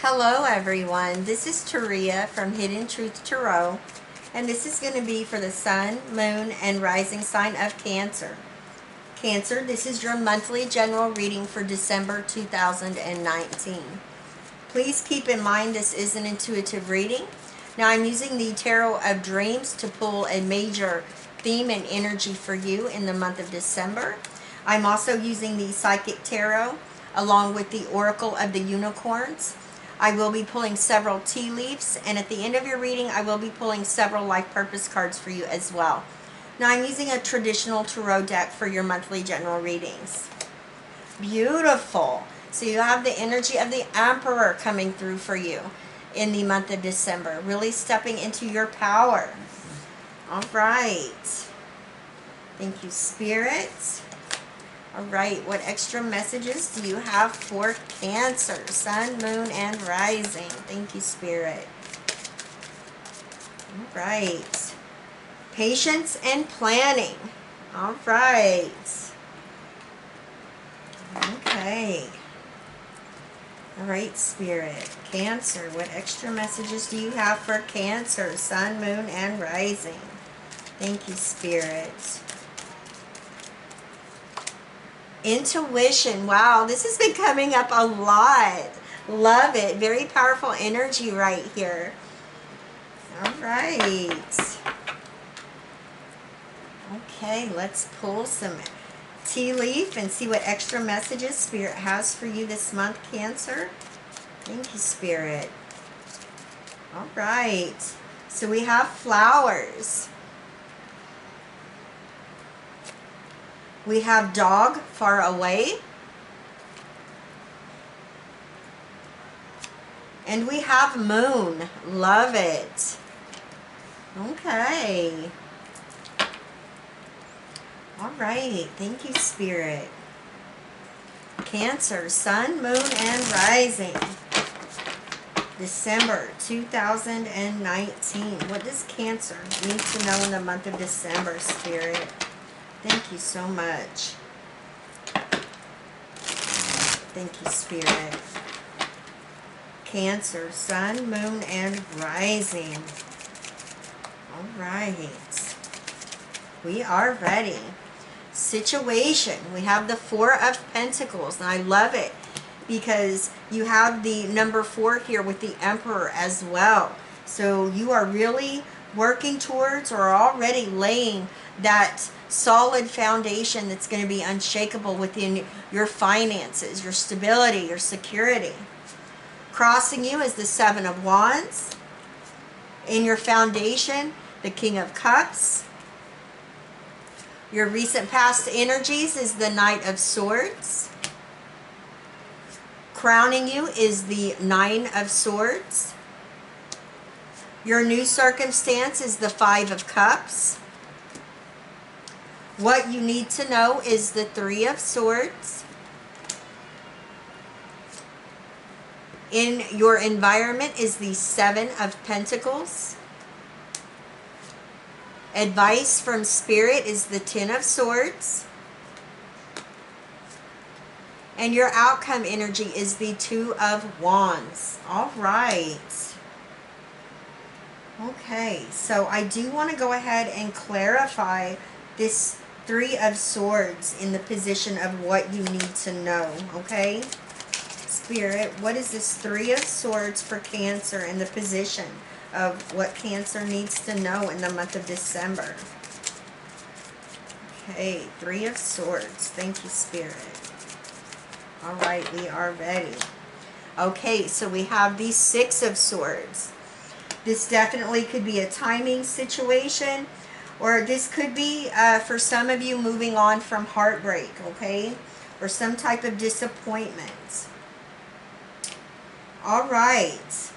Hello everyone, this is Taria from Hidden Truth Tarot, and this is going to be for the Sun, Moon, and Rising sign of Cancer. Cancer, this is your monthly general reading for December 2019. Please keep in mind this is an intuitive reading. Now I'm using the Tarot of Dreams to pull a major theme and energy for you in the month of December. I'm also using the Psychic Tarot along with the Oracle of the Unicorns. I will be pulling several tea leaves, and at the end of your reading I will be pulling several life purpose cards for you as well. Now I'm using a traditional tarot deck for your monthly general readings. Beautiful. So you have the energy of the Emperor coming through for you in the month of December, really stepping into your power. All right. Thank you, Spirit. All right, what extra messages do you have for Cancer, Sun, Moon, and Rising? Thank you, Spirit. All right. Patience and planning. All right. Okay. All right, Spirit. Cancer, what extra messages do you have for Cancer, Sun, Moon, and Rising? Thank you, Spirit. Intuition. Wow, this has been coming up a lot. Love it. Very powerful energy right here. All right. Okay, let's pull some tea leaf and see what extra messages Spirit has for you this month, Cancer. Thank you, Spirit. All right. So we have flowers. We have dog far away. And we have moon. Love it. Okay. All right. Thank you, Spirit. Cancer, Sun, Moon, and Rising. December 2019. What does Cancer need to know in the month of December, Spirit? Thank you so much. Thank you, Spirit. Cancer, Sun, Moon, and Rising. All right. We are ready. Situation. We have the Four of Pentacles. And I love it because you have the number 4 here with the Emperor as well. So you are really working towards or already laying that solid foundation that's going to be unshakable within your finances, your stability, your security. Crossing you is the Seven of Wands. In your foundation, the King of Cups. Your recent past energies is the Knight of Swords. Crowning you is the Nine of Swords. Your new circumstance is the Five of Cups. What you need to know is the Three of Swords. In your environment is the Seven of Pentacles. Advice from Spirit is the Ten of Swords. And your outcome energy is the Two of Wands. All right. Okay, so I do want to go ahead and clarify this Three of Swords in the position of what you need to know, okay? Spirit, what is this Three of Swords for Cancer in the position of what Cancer needs to know in the month of December? Okay, Three of Swords. Thank you, Spirit. All right, we are ready. Okay, so we have the Six of Swords. This definitely could be a timing situation, or this could be, for some of you, moving on from heartbreak, okay? Or some type of disappointment. All right.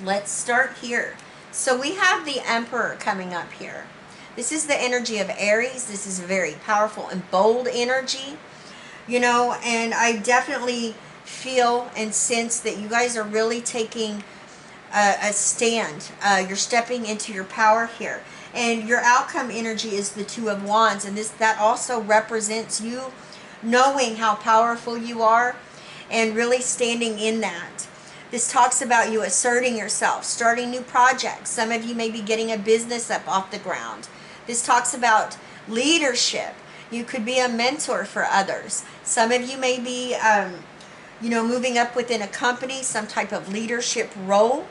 Let's start here. So we have the Emperor coming up here. This is the energy of Aries. This is very powerful and bold energy. You know, and I definitely feel and sense that you guys are really taking a stand. You're stepping into your power here. And your outcome energy is the Two of Wands. And that also represents you knowing how powerful you are and really standing in that. This talks about you asserting yourself, starting new projects. Some of you may be getting a business up off the ground. This talks about leadership. You could be a mentor for others. Some of you may be, moving up within a company, some type of leadership role.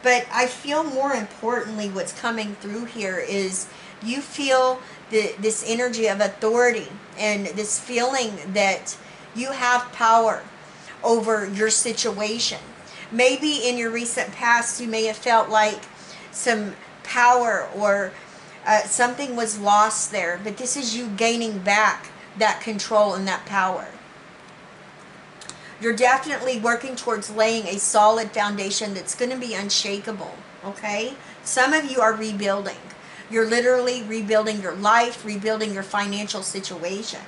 But I feel more importantly what's coming through here is you feel this energy of authority and this feeling that you have power over your situation. Maybe in your recent past you may have felt like some power or something was lost there, but this is you gaining back that control and that power. You're definitely working towards laying a solid foundation that's going to be unshakable, okay? Some of you are rebuilding. You're literally rebuilding your life, rebuilding your financial situation.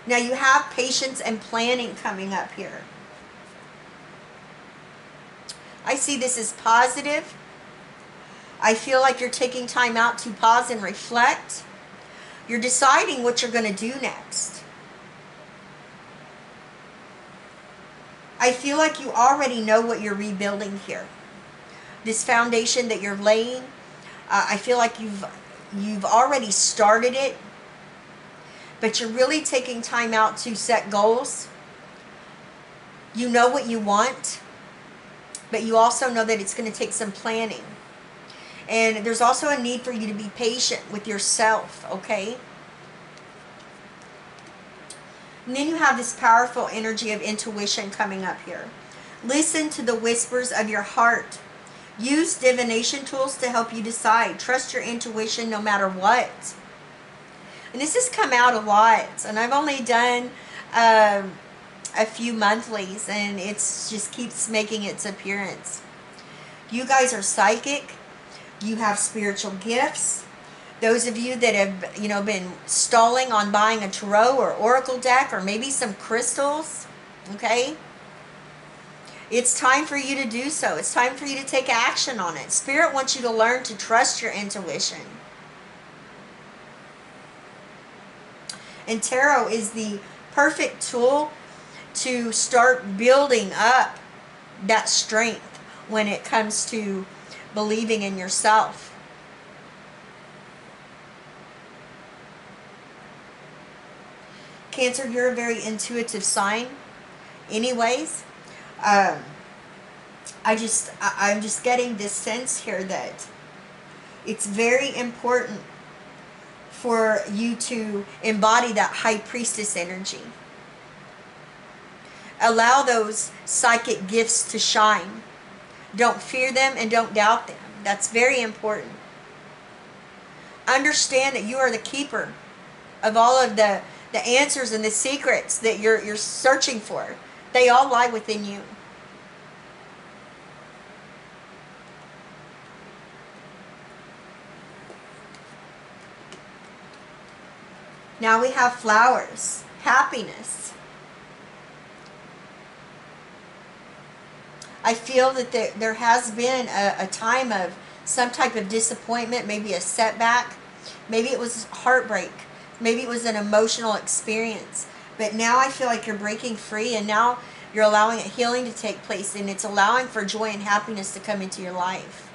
Now you have patience and planning coming up here. I see this as positive. I feel like you're taking time out to pause and reflect. You're deciding what you're going to do next. I feel like you already know what you're rebuilding here. This foundation that you're laying, I feel like you've already started it, but you're really taking time out to set goals. You know what you want, but you also know that it's going to take some planning. And there's also a need for you to be patient with yourself, okay? And then you have this powerful energy of intuition coming up here. Listen to the whispers of your heart. Use divination tools to help you decide. Trust your intuition no matter what. And this has come out a lot. And I've only done a few monthlies, and it's just keeps making its appearance. You guys are psychic. You have spiritual gifts. Those of you that have, been stalling on buying a tarot or oracle deck or maybe some crystals, okay? It's time for you to do so. It's time for you to take action on it. Spirit wants you to learn to trust your intuition. And tarot is the perfect tool to start building up that strength when it comes to believing in yourself. Cancer, you're a very intuitive sign anyways. I'm just getting this sense here that it's very important for you to embody that high priestess energy. Allow those psychic gifts to shine. Don't fear them and don't doubt them. That's very important. Understand that you are the keeper of all of the answers and the secrets that you're searching for. They all lie within you. Now we have flowers, happiness. I feel that there has been a time of some type of disappointment, maybe a setback. Maybe it was heartbreak. Maybe it was an emotional experience. But now I feel like you're breaking free, and now you're allowing a healing to take place, and it's allowing for joy and happiness to come into your life.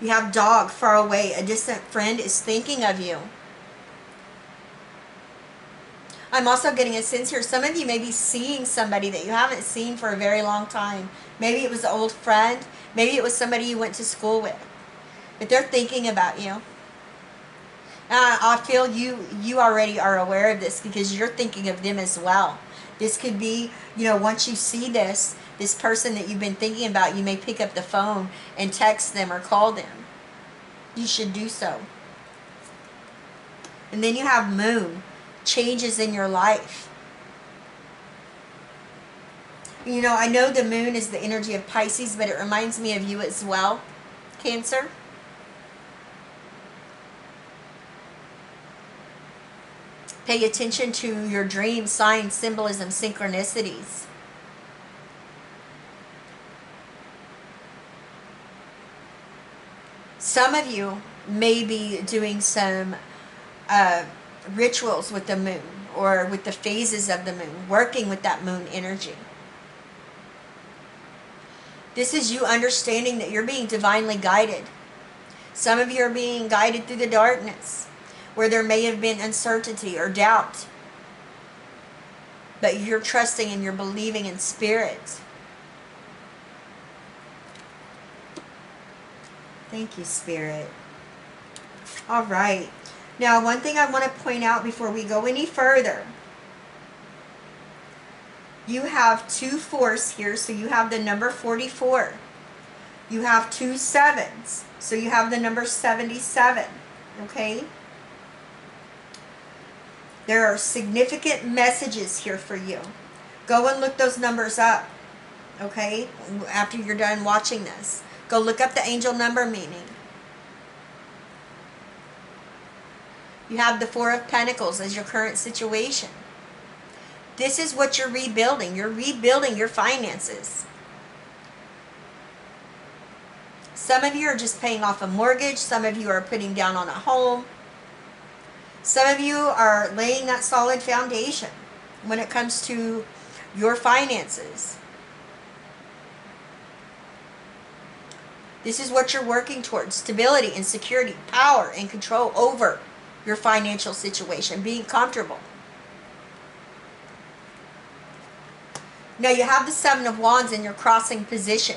You have dog, far away. A distant friend is thinking of you. I'm also getting a sense here, some of you may be seeing somebody that you haven't seen for a very long time. Maybe it was an old friend. Maybe it was somebody you went to school with. But they're thinking about you. I feel you already are aware of this because you're thinking of them as well. This could be, once you see this person that you've been thinking about, you may pick up the phone and text them or call them. You should do so. And then you have moon, changes in your life. I know the moon is the energy of Pisces, but it reminds me of you as well, Cancer. Pay attention to your dreams, signs, symbolism, synchronicities. Some of you may be doing some rituals with the moon, or with the phases of the moon, working with that moon energy. This is you understanding that you're being divinely guided. Some of you are being guided through the darkness, where there may have been uncertainty or doubt. But you're trusting and you're believing in spirit. Thank you, Spirit. All right. Now, one thing I want to point out before we go any further. You have 2 4s here, so you have the number 44. You have 2 7s, so you have the number 77. Okay? There are significant messages here for you. Go and look those numbers up. Okay? After you're done watching this. Go look up the angel number meaning. You have the 4 of Pentacles as your current situation. This is what you're rebuilding. You're rebuilding your finances. Some of you are just paying off a mortgage. Some of you are putting down on a home. Some of you are laying that solid foundation when it comes to your finances. This is what you're working towards. Stability and security, power and control over your financial situation, being comfortable. Now you have the 7 of Wands in your crossing position.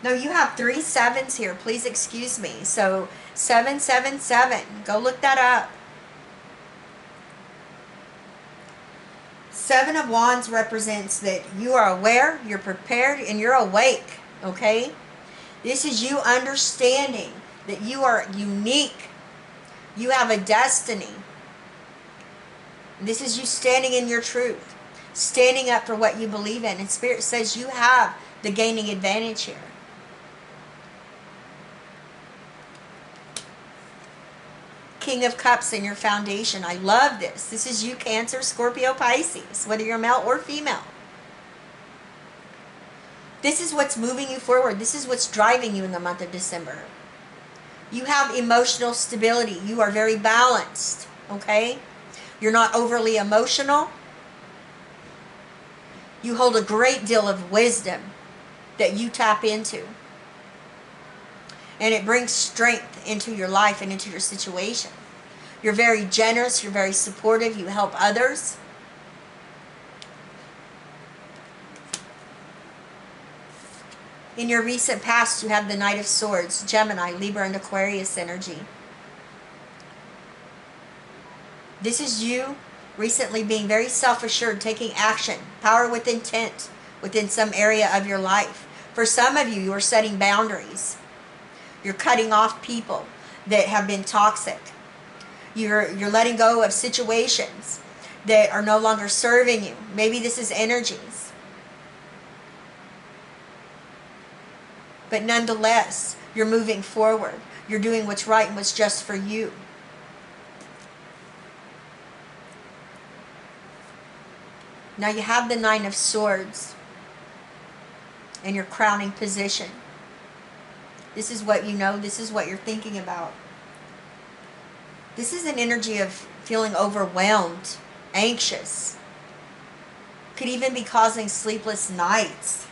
Now you have 3 7s here. Please excuse me. So 777. Go look that up. 7 of Wands represents that you are aware, you're prepared, and you're awake. Okay? This is you understanding that you are unique. You have a destiny. This is you standing in your truth. Standing up for what you believe in. And Spirit says you have the gaining advantage here. King of Cups in your foundation. I love this. This is you, Cancer, Scorpio, Pisces, whether you're male or female. This is what's moving you forward. This is what's driving you in the month of December. You have emotional stability. You are very balanced, okay? You're not overly emotional. You hold a great deal of wisdom that you tap into. And it brings strength into your life and into your situation. You're very generous. You're very supportive. You help others. In your recent past, you have the Knight of Swords, Gemini, Libra, and Aquarius energy. This is you recently being very self-assured, taking action, power with intent within some area of your life. For some of you, you are setting boundaries. You're cutting off people that have been toxic. You're letting go of situations that are no longer serving you. Maybe this is energies. But nonetheless, you're moving forward. You're doing what's right and what's just for you. Now you have the 9 of Swords in your crowning position. This is what you know. This is what you're thinking about. This is an energy of feeling overwhelmed, anxious. Could even be causing sleepless nights.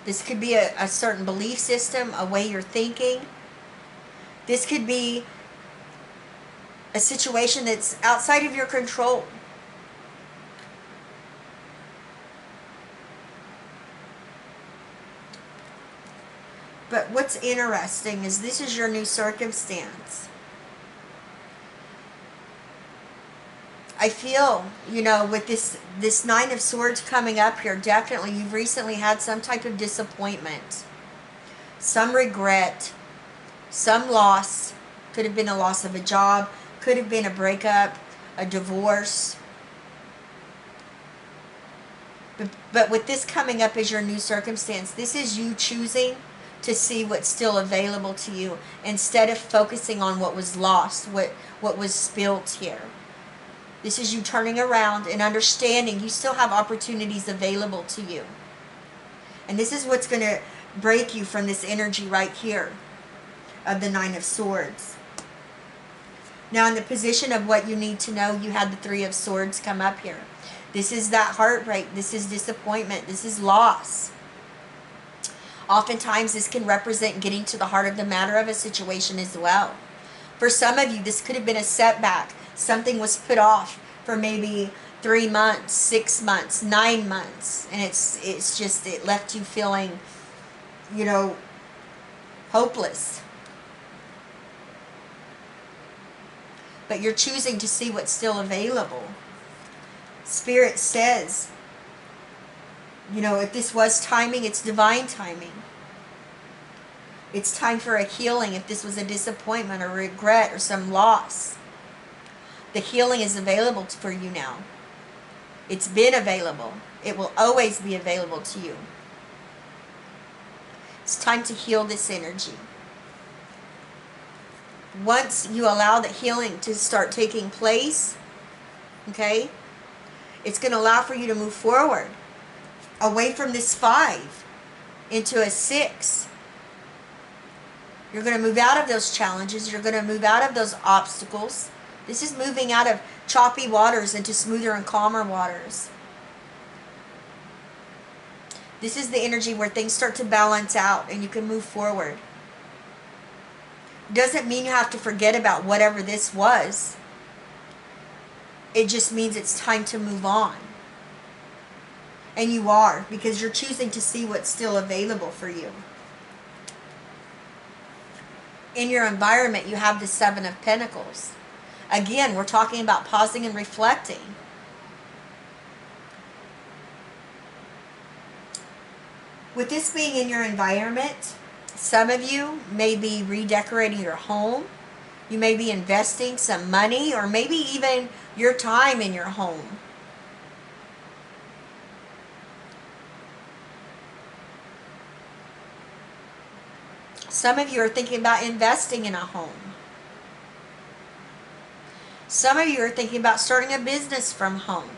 This could be a certain belief system, a way you're thinking. This could be a situation that's outside of your control. But what's interesting is this is your new circumstance. I feel, you know, with this 9 of Swords coming up here, definitely you've recently had some type of disappointment, some regret, some loss. Could have been a loss of a job, could have been a breakup, a divorce. But with this coming up as your new circumstance, this is you choosing to see what's still available to you instead of focusing on what was lost, what was spilt here. This is you turning around and understanding you still have opportunities available to you. And this is what's going to break you from this energy right here of the Nine of Swords. Now, in the position of what you need to know, you had the Three of Swords come up here. This is that heartbreak. This is disappointment. This is loss. Oftentimes, this can represent getting to the heart of the matter of a situation as well. For some of you, this could have been a setback. Something was put off for maybe 3 months, 6 months, 9 months. And it's just, it left you feeling, you know, hopeless. But you're choosing to see what's still available. Spirit says, you know, if this was timing, it's divine timing. It's time for a healing. If this was a disappointment or regret or some loss, the healing is available for you now. It's been available. It will always be available to you. It's time to heal this energy. Once you allow the healing to start taking place, okay, it's going to allow for you to move forward away from this 5 into a 6. You're going to move out of those challenges. You're going to move out of those obstacles. This is moving out of choppy waters into smoother and calmer waters. This is the energy where things start to balance out and you can move forward. Doesn't mean you have to forget about whatever this was. It just means it's time to move on. And you are, because you're choosing to see what's still available for you. In your environment, you have the 7 of Pentacles. Again, we're talking about pausing and reflecting. With this being in your environment, some of you may be redecorating your home. You may be investing some money or maybe even your time in your home. Some of you are thinking about investing in a home. Some of you are thinking about starting a business from home.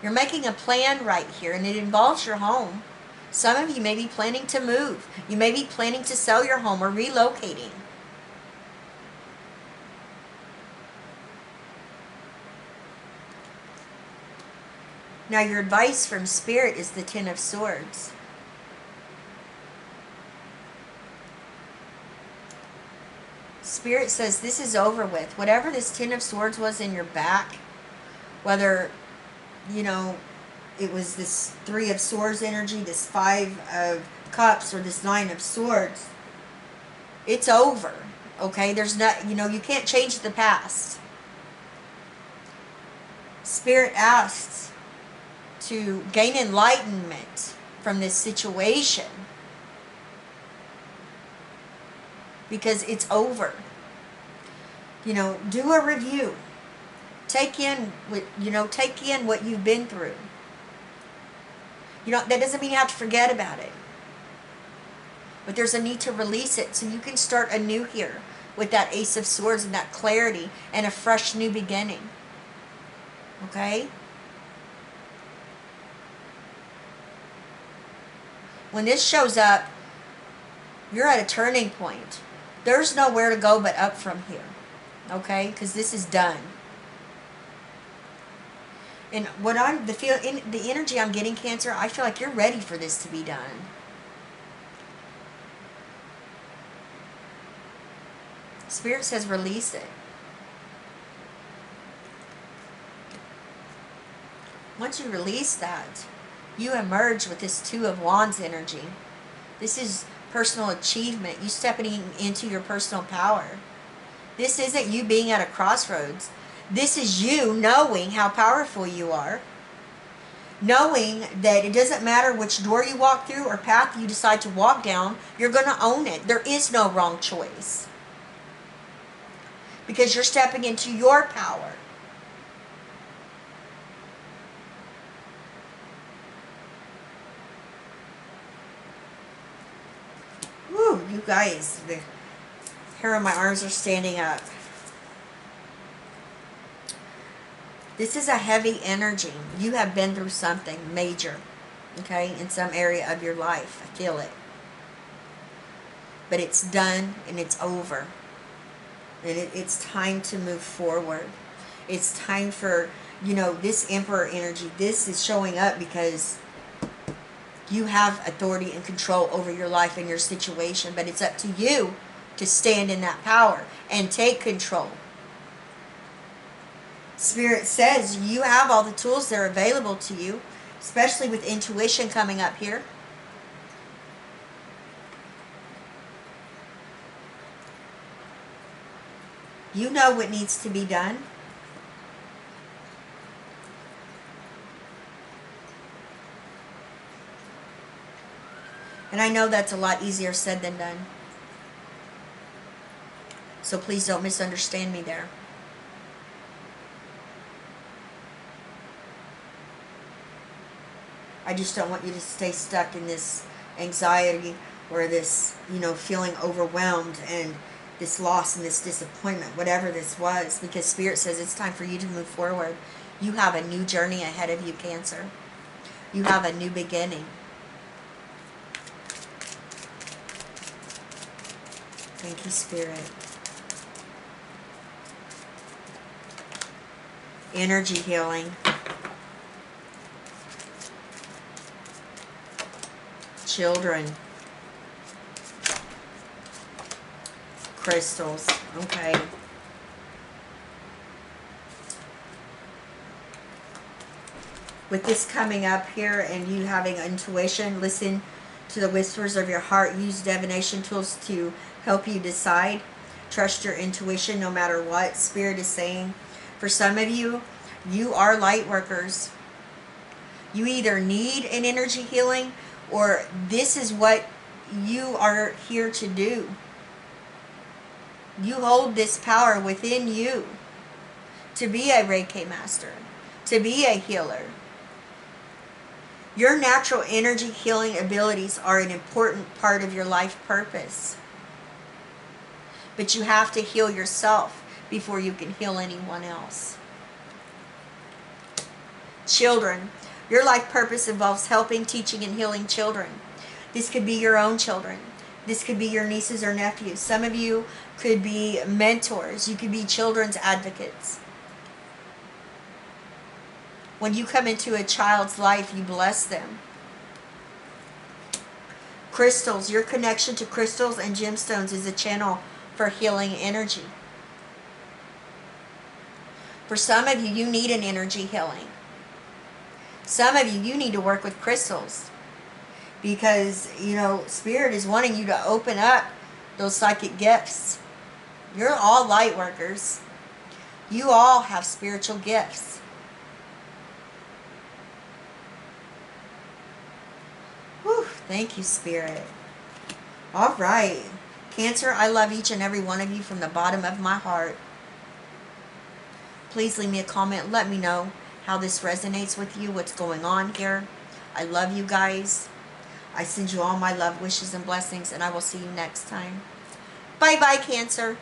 You're making a plan right here, and it involves your home. Some of you may be planning to move. You may be planning to sell your home or relocating. Now, your advice from Spirit is the 10 of Swords. Spirit says this is over with. Whatever this 10 of Swords was in your back, whether, you know, it was this 3 of Swords energy, this 5 of Cups, or this 9 of Swords, it's over. Okay? There's not, you know, you can't change the past. Spirit asks to gain enlightenment from this situation because it's over. You know, do a review. Take in what you've been through. You know, that doesn't mean you have to forget about it. But there's a need to release it so you can start anew here with that Ace of Swords and that clarity and a fresh new beginning. Okay? When this shows up, you're at a turning point. There's nowhere to go but up from here. Okay? Because this is done. And what the energy I'm getting, Cancer, I feel like you're ready for this to be done. Spirit says release it. Once you release that, you emerge with this 2 of Wands energy. This is personal achievement. You stepping into your personal power. This isn't you being at a crossroads. This is you knowing how powerful you are. Knowing that it doesn't matter which door you walk through or path you decide to walk down, you're going to own it. There is no wrong choice. Because you're stepping into your power. Woo, you guys, the hair on my arms are standing up. This is a heavy energy. You have been through something major, okay, in some area of your life. I feel it. But it's done and it's over. And it's time to move forward. It's time for, you know, this Emperor energy. This is showing up because you have authority and control over your life and your situation. But it's up to you to stand in that power and take control. Spirit says you have all the tools that are available to you, especially with intuition coming up here. You know what needs to be done. And I know that's a lot easier said than done. So please don't misunderstand me there. I just don't want you to stay stuck in this anxiety or this, you know, feeling overwhelmed and this loss and this disappointment, whatever this was, because Spirit says it's time for you to move forward. You have a new journey ahead of you, Cancer. You have a new beginning. Thank you, Spirit. Energy healing. Children. Crystals. Okay. With this coming up here and you having intuition, listen to the whispers of your heart. Use divination tools to help you decide. Trust your intuition no matter what Spirit is saying. For some of you, you are light workers. You either need an energy healing or this is what you are here to do. You hold this power within you to be a Reiki master, to be a healer. Your natural energy healing abilities are an important part of your life purpose. But you have to heal yourself before you can heal anyone else. Children. Your life purpose involves helping, teaching, and healing children. This could be your own children. This could be your nieces or nephews. Some of you could be mentors. You could be children's advocates. When you come into a child's life, you bless them. Crystals. Your connection to crystals and gemstones is a channel for healing energy. For some of you, you need an energy healing. Some of you, you need to work with crystals because, you know, Spirit is wanting you to open up those psychic gifts. You're all light workers. You all have spiritual gifts. Whew, thank you, Spirit. All right. Cancer, I love each and every one of you from the bottom of my heart. Please leave me a comment. Let me know how this resonates with you, what's going on here. I love you guys. I send you all my love, wishes, and blessings, and I will see you next time. Bye-bye, Cancer.